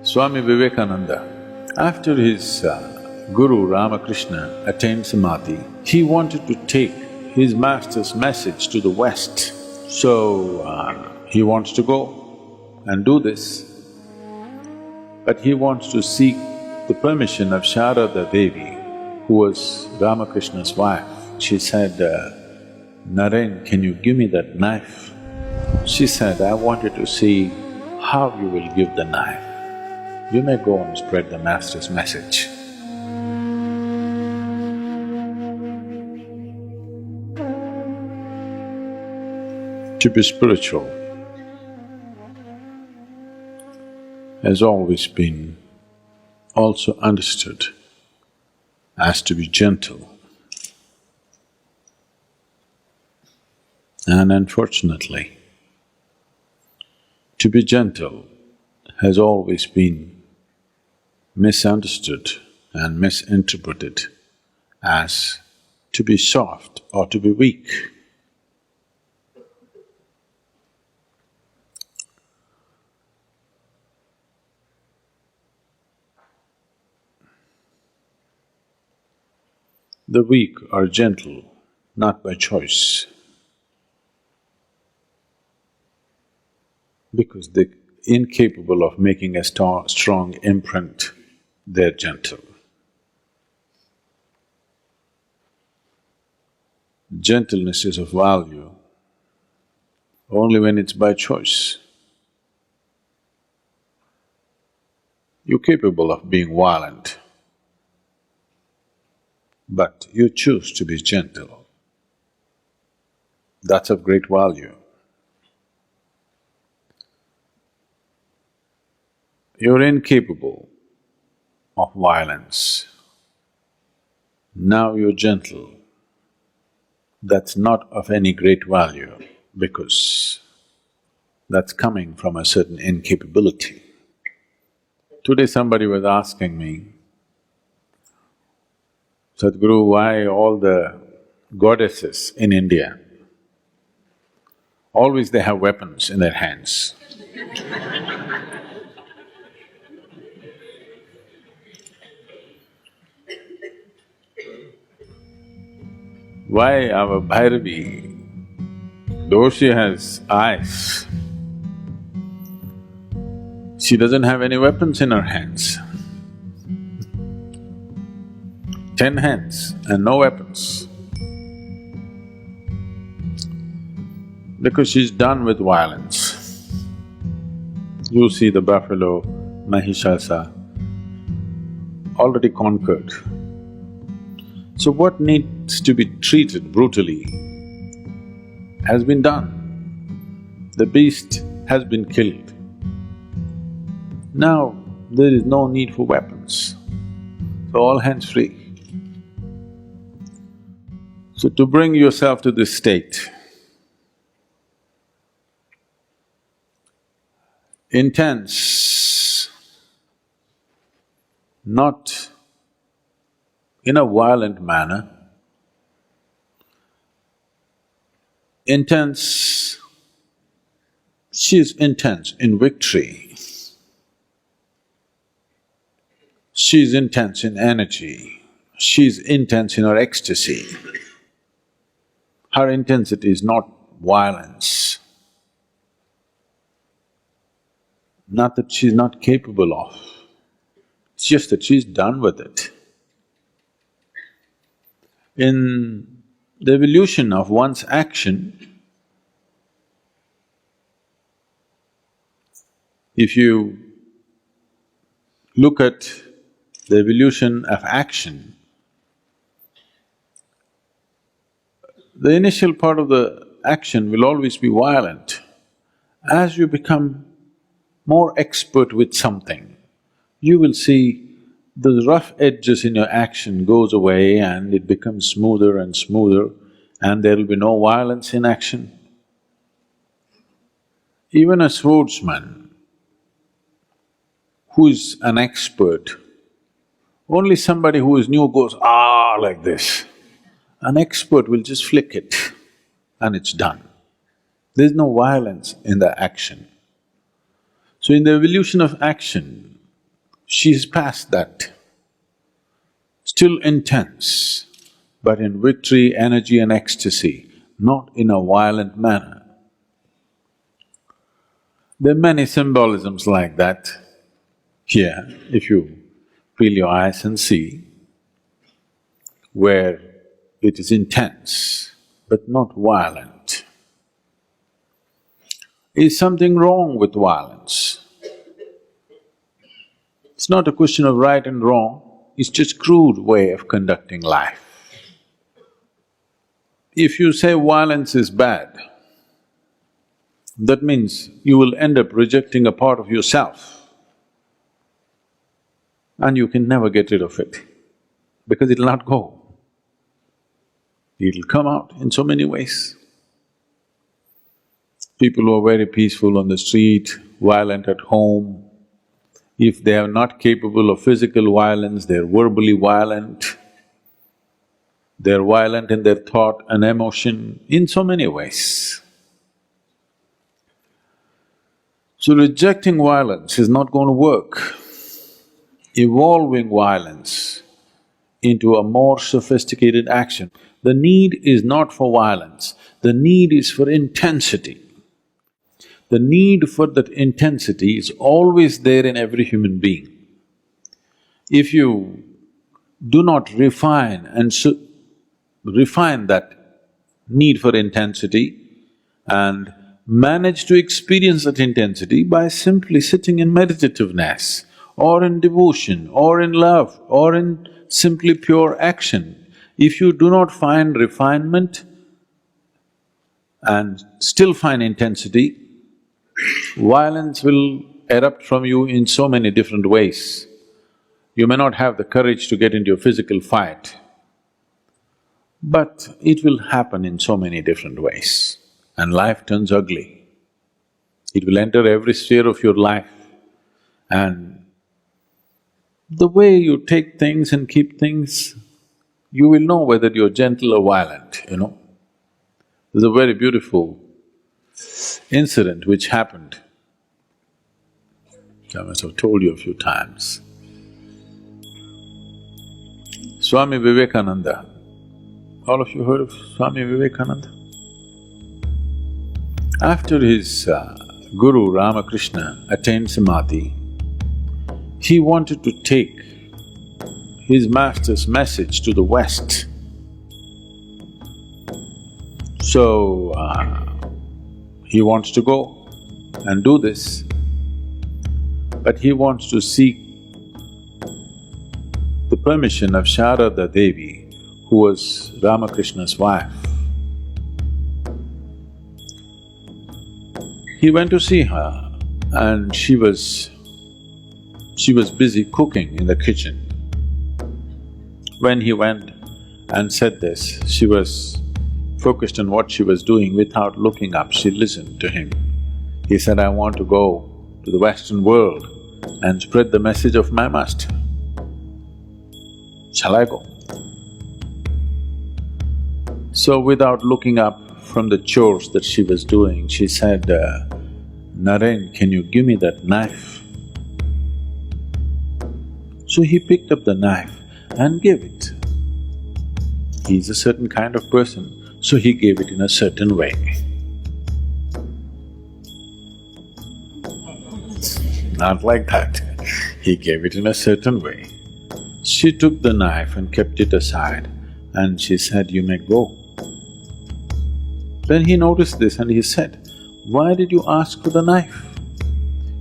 Swami Vivekananda, after his guru Ramakrishna attained samadhi, he wanted to take his master's message to the West. So, he wants to go and do this, but he wants to seek the permission of Sharada Devi, who was Ramakrishna's wife. She said, Naren, can you give me that knife? She said, I wanted to see how you will give the knife. You may go and spread the master's message. To be spiritual has always been also understood as to be gentle. And unfortunately, to be gentle has always been misunderstood and misinterpreted as to be soft or to be weak. The weak are gentle, not by choice, because they're incapable of making a strong imprint, they're gentle. Gentleness is of value only when it's by choice. You're capable of being violent, but you choose to be gentle. That's of great value. You're incapable of violence. Now you're gentle. That's not of any great value because that's coming from a certain incapability. Today somebody was asking me, Sadhguru, why all the goddesses in India, always they have weapons in their hands? Why our Bhairavi, though she has eyes, she doesn't have any weapons in her hands? 10 hands and no weapons. Because she's done with violence. You see the buffalo, Mahishasa, already conquered. So what needs to be treated brutally has been done. The beast has been killed. Now there is no need for weapons, so all hands free. So to bring yourself to this state, intense, not in a violent manner, intense, she's intense in victory, she's intense in energy, she's intense in her ecstasy. Her intensity is not violence. Not that she's not capable of, it's just that she's done with it. In the evolution of one's action, if you look at the evolution of action, the initial part of the action will always be violent. As you become more expert with something, you will see the rough edges in your action goes away and it becomes smoother and smoother and there will be no violence in action. Even a swordsman who is an expert, only somebody who is new goes, ah, like this. An expert will just flick it and it's done. There's no violence in the action. So in the evolution of action, She's past that. Still intense, but in victory, energy and ecstasy, not in a violent manner. There are many symbolisms like that here, if you peel your eyes and see, where it is intense but not violent. Is something wrong with violence? It's not a question of right and wrong, it's just crude way of conducting life. If you say violence is bad, that means you will end up rejecting a part of yourself and you can never get rid of it because it'll not go. It'll come out in so many ways. People who are very peaceful on the street, violent at home, if they are not capable of physical violence, they're verbally violent, they're violent in their thought and emotion in so many ways. So rejecting violence is not going to work. Evolving violence into a more sophisticated action. The need is not for violence, the need is for intensity. The need for that intensity is always there in every human being. If you do not refine that need for intensity and manage to experience that intensity by simply sitting in meditativeness or in devotion or in love or in simply pure action, if you do not find refinement and still find intensity, violence will erupt from you in so many different ways. You may not have the courage to get into a physical fight, but it will happen in so many different ways and life turns ugly. It will enter every sphere of your life and the way you take things and keep things, you will know whether you're gentle or violent, you know. There's a very beautiful incident which happened, which I must have told you a few times. Swami Vivekananda, all of you heard of Swami Vivekananda? After his Guru Ramakrishna attained Samadhi, he wanted to take his master's message to the West. So, he wants to go and do this, but he wants to seek the permission of Sharada Devi, who was Ramakrishna's wife. He went to see her and she was busy cooking in the kitchen. When he went and said this, she was focused on what she was doing without looking up, she listened to him. He said, I want to go to the Western world and spread the message of my master. Shall I go? So without looking up from the chores that she was doing, she said, Naren, can you give me that knife? So he picked up the knife and gave it. He's a certain kind of person, so he gave it in a certain way. Not like that, he gave it in a certain way. She took the knife and kept it aside and she said, you may go. Then he noticed this and he said, why did you ask for the knife?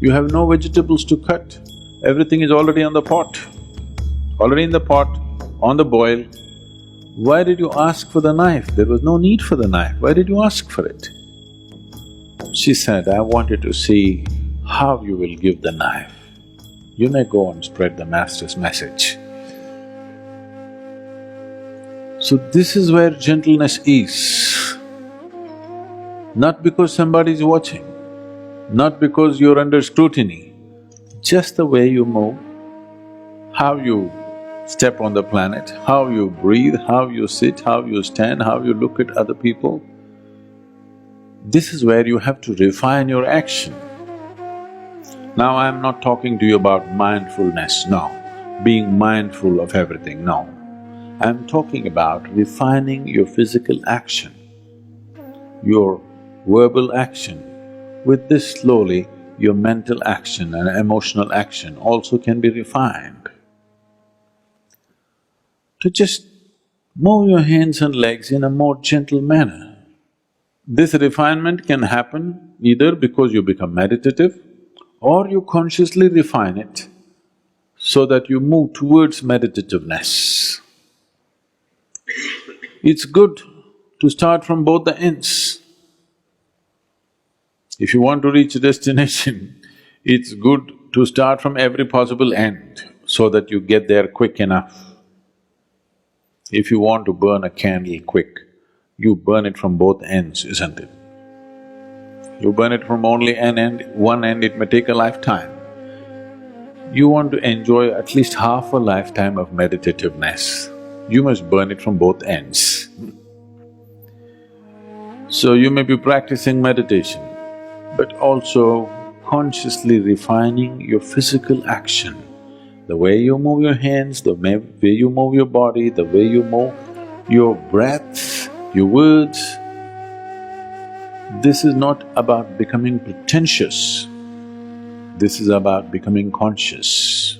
You have no vegetables to cut, everything is already on the pot. Already in the pot, on the boil. Why did you ask for the knife? There was no need for the knife, why did you ask for it? She said, I wanted to see how you will give the knife. You may go and spread the master's message. So this is where gentleness is. Not because somebody is watching, not because you're under scrutiny, just the way you move, how you step on the planet, how you breathe, how you sit, how you stand, how you look at other people. This is where you have to refine your action. Now I'm not talking to you about mindfulness, no, being mindful of everything, no. I'm talking about refining your physical action, your verbal action. With this slowly, your mental action and emotional action also can be refined. To just move your hands and legs in a more gentle manner. This refinement can happen either because you become meditative or you consciously refine it so that you move towards meditativeness. It's good to start from both the ends. If you want to reach a destination, it's good to start from every possible end so that you get there quick enough. If you want to burn a candle quick, you burn it from both ends, isn't it? You burn it from only one end, it may take a lifetime. You want to enjoy at least half a lifetime of meditativeness, you must burn it from both ends. So you may be practicing meditation, but also consciously refining your physical action. The way you move your hands, the way you move your body, the way you move your breath, your words. This is not about becoming pretentious, this is about becoming conscious.